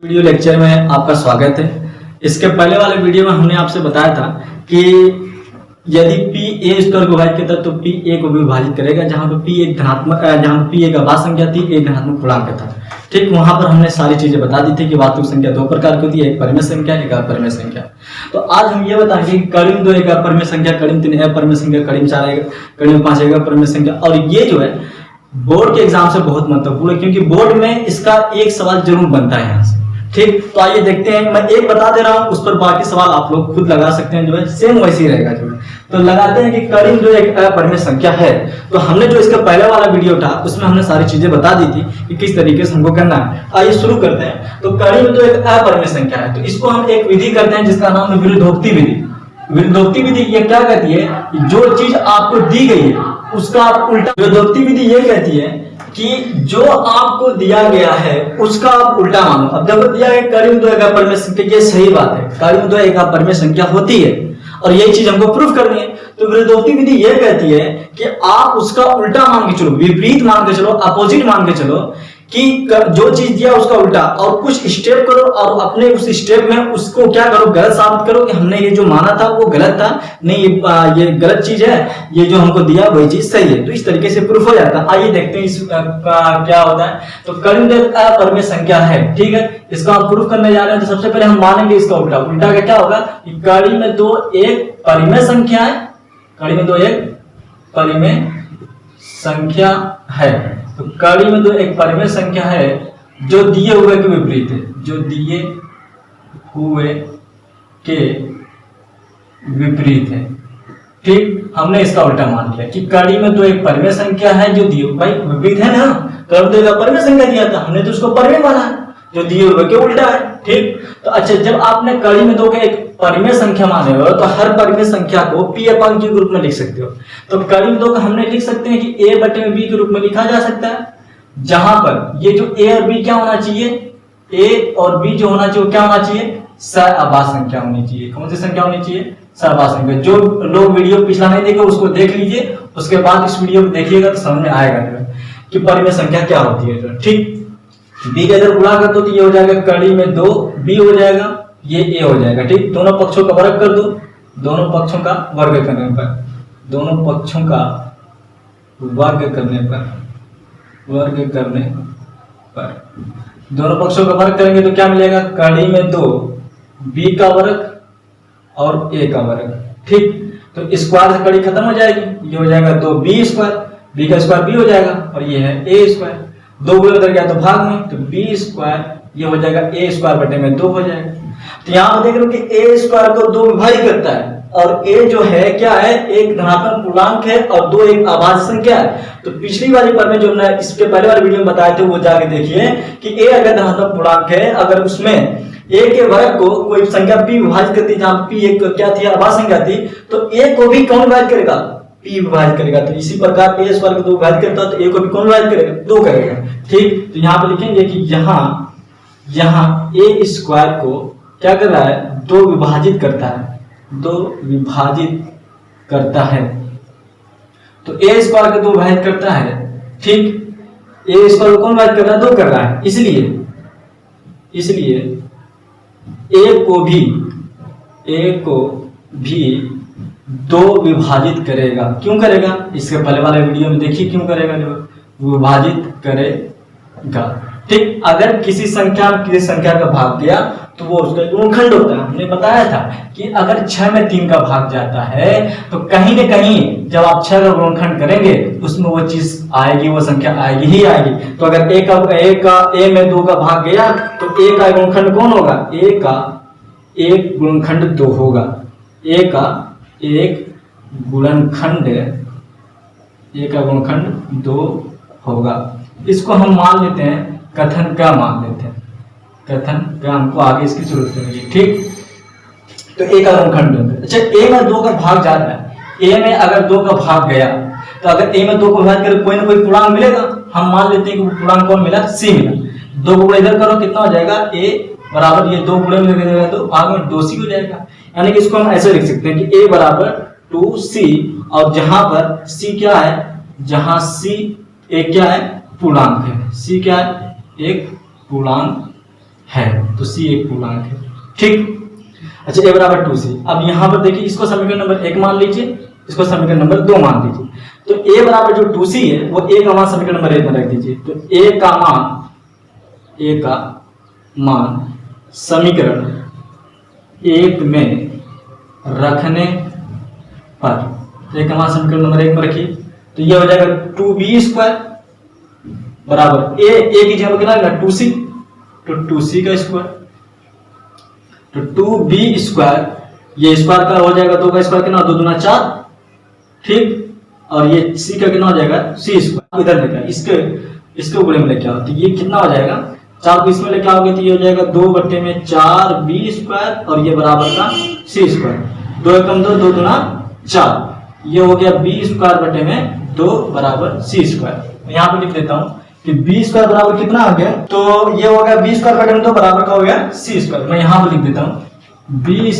Video lecture में आपका स्वागत है। इसके पहले वाले वीडियो में हमने आपसे बताया था कि यदि p a स्क्वायर को विभाजित करता है तो p a को भी विभाजित करेगा, जहां पर p एक धनात्मक जहां पर p एक अभाज्य संख्या थी, एक धनात्मक पूर्णांक था। ठीक, वहां पर हमने सारी चीजें बता दी थी कि वास्तविक संख्या दो प्रकार की होती है, एक परिमेय संख्या, एक अपरिमेय संख्या। तो आज हम ये बताएंगे कि कड़ी में 2 एक अपरिमेय संख्या, कड़ी में 3 अपरिमेय संख्या, कड़ी में 4 कड़ी में 5 एक अपरिमेय संख्या। और ये जो है बोर्ड के एग्जाम से बहुत महत्वपूर्ण है, क्योंकि बोर्ड में इसका एक सवाल जरूर बनता है यहाँ से। ठीक, तो आइए देखते हैं। मैं एक बता दे रहा हूं, उस पर बाकी सवाल आप लोग खुद लगा सकते हैं, जो है सेम वैसे ही रहेगा जो है। तो लगाते हैं कि कड़ी में 2 एक अपरिमेय संख्या है। तो हमने जो इसका पहले वाला वीडियो था उसमें हमने सारी चीजें बता दी थी कि किस तरीके से हमको करना है। आइए शुरू करते हैं। तो कड़ी में 2 एक अपरिमेय संख्या है, तो इसको हम एक विधि करते हैं जिसका नाम है विरोधोक्ति विधि। विरोधोक्ति विधि ये क्या कहती है कि जो चीज आपको दी गई है उसका आप उल्टा। विरोधोक्ति विधि ये कहती है कि जो आपको दिया गया है उसका आप उल्टा मानो। अब देखो दिया है कड़ी में 2 एक अपरिमेय संख्या, ये सही बात है, कड़ी में 2 एक अपरिमेय संख्या होती है और यही चीज हमको प्रूफ करनी है। तो विरोधोक्ति विधि ये कहती है कि आप उसका उल्टा मान के चलो, विपरीत मान के चलो, अपोजिट मान के चलो, कि जो चीज दिया उसका उल्टा और कुछ स्टेप करो और अपने उस स्टेप में उसको क्या करो, गलत साबित करो कि हमने ये जो माना था वो गलत था, नहीं ये गलत चीज है, ये जो हमको दिया वही चीज सही है। तो इस तरीके से प्रूफ हो जाता है। आइए देखते हैं इस क्या होता है। तो कड़ी में 2 एक अपरिमेय संख्या है, ठीक है, इसको हम प्रूफ करने जा रहे हैं। तो सबसे पहले हम मानेंगे इसका उल्टा। उल्टा का क्या होगा कि कड़ी में 2 एक परिमेय संख्या है, कड़ी में 2 एक परिमेय संख्या है। तो कड़ी में 2 एक परिमेय संख्या है जो दिए हुए के विपरीत है, जो दिए हुए के विपरीत है। ठीक, हमने इसका उल्टा मान लिया कि कड़ी में 2 एक परिमेय संख्या है जो दिए, भाई विपरीत है ना, कड़ी में 2 एक परिमेय संख्या दिया था, हमने तो उसको परिमेय माना है, जो दिए हुए के उल्टा है। ठीक, तो अच्छा, जब आपने कड़ी में 2 के एक परिमेय संख्या माने हो तो हर परिमेय संख्या को p अपॉन q के रूप में लिख सकते हो। तो कड़ी में 2 का हमने लिख सकते हैं कि a बटे में b के रूप में लिखा जा सकता है, जहां पर ये जो a और b क्या होना चाहिए, a और b जो होना चाहिए क्या होना चाहिए, सहअभाज्य संख्या होनी चाहिए। कौन सी संख्या होनी चाहिए, सहअभाज्य संख्या। जो लोग वीडियो पिछला नहीं देखे उसको देख लीजिए, उसके बाद इस वीडियो को देखिएगा तो समझ में आएगा कि परिमेय संख्या क्या होती है। ठीक, b का इधर गुणा कर दो तो ये हो जाएगा कड़ी में 2 b हो जाएगा, ये a हो जाएगा। ठीक, दोनों पक्षों का वर्ग कर दो, दोनों पक्षों का वर्ग करने पर, दोनों पक्षों का वर्ग करने पर, वर्ग करने पर दोनों पक्षों का वर्ग करेंगे तो क्या मिलेगा, कड़ी में 2 b का वर्ग और a का वर्ग। ठीक, तो स्क्वायर से कड़ी खत्म हो जाएगी, ये हो जाएगा 2b स्क्वायर, b का स्क्वायर b हो जाएगा और ये है a स्क्वायर। 2 गुणे उधर गया तो भाग में, तो b स्क्वायर ये हो जाएगा a स्क्वायर बटे में 2 हो जाएगा। तो यहाँ पर देख रहे हो कि a स्क्वायर को 2 विभाजित करता है और a जो है क्या है, एक धनात्मक पूर्णांक है और 2 एक अभाज्य संख्या है। तो पिछली वाली पर में जो हमने इसके पहले वाले वीडियो में बताए थे वो जाके देखिए कि a अगर धनात्मक पूर्णांक है, अगर उसमें a के वर्ग को कोई संख्या p विभाजित करती है, जहां p एक क्या थी, अभाज्य संख्या थी, तो a को भी कौन विभाजित करेगा, p विभाजित करेगा। तो इसी प्रकार a स्क्वायर को 2 विभाजित करता है तो a को भी कौन विभाजित करेगा, 2 करेगा। ठीक, तो यहाँ पे लिखेंगे कि यहाँ a स्क्वायर को क्या कर रहा है, 2 विभाजित करता है, 2 विभाजित करता है। तो a स्क्वायर को 2 विभाजित करता है। ठीक, a स्क्वायर को कौन विभाजित कर रहा है, 2 कर रहा है, इसलिए a को भी 2 विभाजित करेगा। क्यों करेगा, इसके पहले वाले वीडियो में देखिए क्यों करेगा, जो विभाजित करेगा। ठीक, अगर किसी संख्या का भाग गया तो वो उसका गुणनखंड होता है। हमने बताया था कि अगर 6 में 3 का भाग जाता है तो कहीं न कहीं जब आप 6 का गुणनखंड करेंगे उसमें वो चीज आएगी, वो संख्या आएगी ही आएगी। तो अगर a में 2 का भाग गया तो a का गुणनखंड कौन होगा, a का एक गुणनखंड 2 होगा, a का एक गुणनखंड 2 होगा। इसको हम मान लेते हैं कथन क्या मान लेते हैं, कथन क्या, हमको आगे इसकी जरूरत नहीं है। ठीक, तो a का गुणनखंड। अच्छा, a में 2 का भाग जाता है, a में अगर 2 का भाग गया तो अगर a में 2 को विभाजित करें कोई ना कोई पूर्णांक मिलेगा। हम मान लेते हैं कि वो पूर्णांक कौन मिला, c मिला। 2 को गुणा इधर करो कितना हो जाएगा, a बराबर ये 2 गुणे में लगेगा तो भाग में 2c हो जाएगा। यानी कि इसको हम ऐसे लिख सकते हैं कि a बराबर 2c, और जहां पर c क्या है, जहां c एक क्या है, पूर्णांक है, c क्या है, एक पूर्णांक है, तो सी एक पूर्णांक है। ठीक, अच्छा a बराबर 2c। अब यहाँ पर देखिए, इसको समीकरण नंबर 1 मान लीजिए, इसको समीकरण नंबर 2 मान लीजिए। तो a बराबर जो 2c है वो a का मान समीकरण नंबर 1 में रख दीजिए। तो a का मान समीकरण 1 में रखने पर, a का मान समीकरण नंबर 1 में रखिए, तो ये हो जाएगा 2b² बराबर a की जगह कितना है 2c, तो 2c का स्क्वायर, तो 2b², ये स्क्वायर का हो जाएगा 2 का स्क्वायर कितना, 2 दूना 4। ठीक, और ये c का कितना हो जाएगा c²। इधर लेके इसके ऊपर में लेके आओ, तो ये कितना हो जाएगा 4 को इसमें लेके आओगे तो ये हो जाएगा 2/4b² और ये बराबर का c²। 2 एकम 2, 2 दूना 4, ये हो गया b² बराबर c²। यहाँ पे लिख देता हूँ कि b² बराबर कितना आ गया, तो ये हो गया b² बराबर का हो गया c²। मैं यहाँ पे लिख देता हूँ b²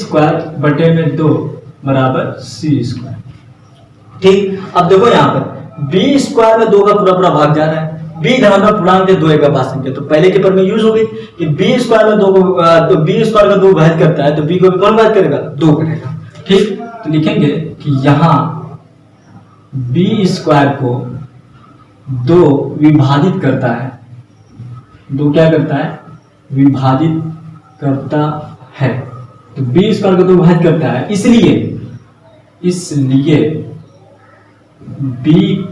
बराबर c²। ठीक, अब देखो यहाँ पर b² में 2 का पूरा भाग जा रहा है, b धनात्मक पूर्णांक है, 2 एक आभाज्य संख्या, तो पहले के पर में यूज हो गई कि b² में 2 को, तो b² का 2 भाग करता है, तो b को भी कौन भाग करेगा, 2 करेगा। ठीक, तो लिखेंगे कि यहाँ b² को 2 विभाजित करता है, 2 क्या करता है, विभाजित करता है, तो b² को 2 विभाजित करता है, इसलिए b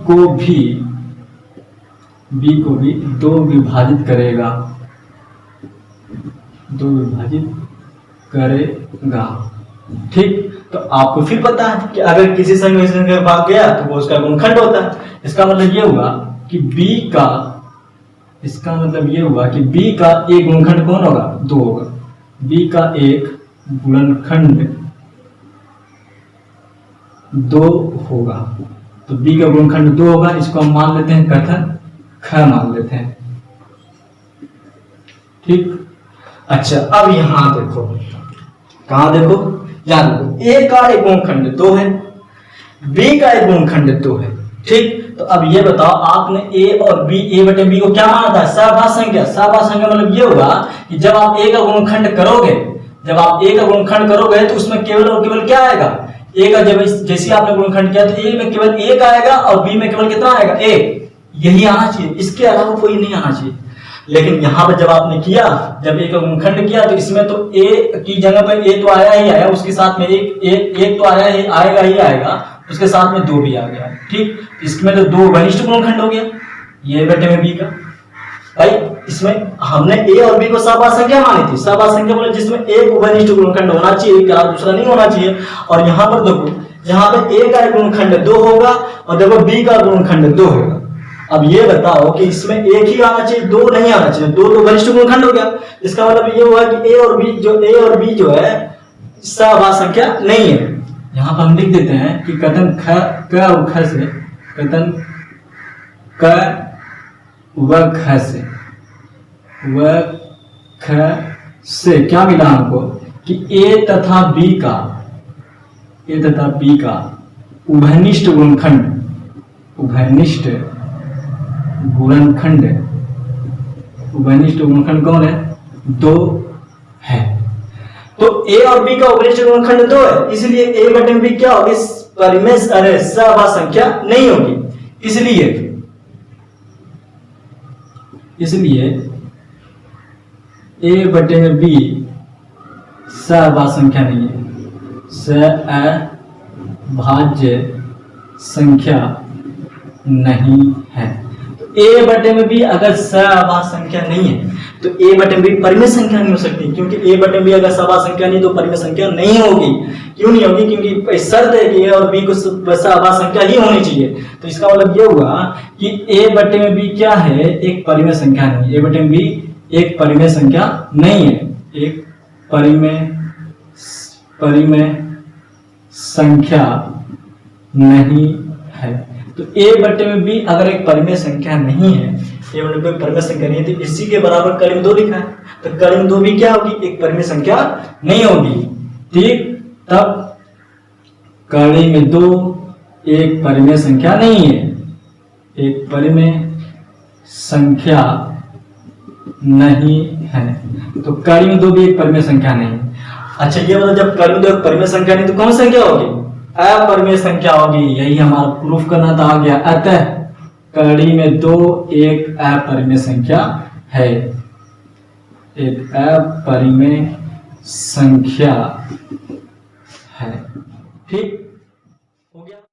को भी 2 विभाजित करेगा, 2 विभाजित करेगा। ठीक, तो आपको फिर पता है कि अगर किसी संख्या का भाग गया तो वो उसका गुणनखंड होता है। इसका मतलब ये हुआ कि b का एक गुणनखंड कौन होगा, 2 होगा। b का एक गुणनखंड 2 होगा, तो b का गुणनखंड 2 होगा। इसको हम मान लेते हैं कथन ख मान लेते हैं। ठीक, अच्छा अब यहां देखो, कहां देखो, यहां देखो, a का एक गुणनखंड 2 है, b का एक गुणनखंड 2 है। ठीक, तो अब ये बताओ, आपने a और b, a/b को क्या माना था, सहभाज्य संख्या। सहभाज्य संख्या मतलब ये होगा कि जब आप a का गुणनखंड करोगे, तो उसमें केवल और केवल क्या आएगा, a का, जब जैसे आपने गुणनखंड किया तो a में केवल 1 आएगा और b में केवल कितना आएगा, 1। यही आना चाहिए, इसके अलावा कोई नहीं आना चाहिए। लेकिन यहाँ पर जब आपने किया, जब a का गुणनखंड किया, तो इसमें तो a की जगह पर a तो आया ही आया, उसके साथ में एक तो आएगा ही आएगा, उसके साथ में 2 भी आ गया। ठीक, इसमें तो 2 घनिष्ठ गुणनखंड हो गया, ये बटे में b का। भाई इसमें हमने a और b को सहभाज्य संख्या मानी थी। सहभाज्य संख्या मतलब जिसमें एक घनिष्ठ गुणनखंड होना चाहिए, एक अलावा दूसरा नहीं होना चाहिए। और यहाँ पर देखो, यहाँ पे a का गुणनखंड 2 होगा और देखो b का गुणनखंड 2 होगा। अब ये बताओ कि इसमें एक ही आना चाहिए, 2 नहीं आना चाहिए, 2 तो घनिष्ठ गुणनखंड हो गया। इसका मतलब ये हुआ कि a और b जो है सहभाज्य संख्या नहीं है। यहाँ पर हम लिख देते हैं कि कथन क और ख से, कथन क व ख से क्या मिला हमको कि a तथा b का उभयनिष्ठ गुणनखंड कौन है, 2 है। तो a और b का उभयनिष्ठ गुणनखंड 2 है, इसलिए a/b क्या होगी, परिमेय सहभाज्य संख्या नहीं होगी। इसलिए a/b सहभाज्य संख्या नहीं है, सहभाज्य संख्या नहीं है। तो a/b अगर सहभाज्य संख्या नहीं है तो a/b परिमेय संख्या नहीं हो सकती, क्योंकि a/b अगर सहभाज्य संख्या नहीं तो परिमेय संख्या नहीं होगी। क्यों नहीं होगी, क्योंकि शर्त है कि a और b को सहभाज्य संख्या ही होनी चाहिए। तो इसका मतलब ये हुआ कि a/b क्या है, एक परिमेय संख्या नहीं। a/b एक परिमेय संख्या नहीं है, एक परिमेय संख्या नहीं है। तो a/b अगर एक परिमेय संख्या नहीं है, a/b परिमेय संख्या नहीं है, तो इसी के बराबर करीब 2 लिखा है, तो करीब 2 भी क्या होगी, एक परिमेय संख्या नहीं होगी। ठीक, तब करीब 2 एक परिमेय संख्या नहीं है, एक परिमेय संख्या नहीं है। तो कड़ी में 2 भी एक परिमेय संख्या नहीं है। अच्छा ये मतलब जब कड़ी में 2 एक परिमेय संख्या नहीं तो कौन सी संख्या होगी? अपरिमेय संख्या होगी। यही हमारा प्रूफ करना था, आ गया। अतः कड़ी में 2 एक अपरिमेय संख्या है, एक अपरिमेय संख्या है। ठीक।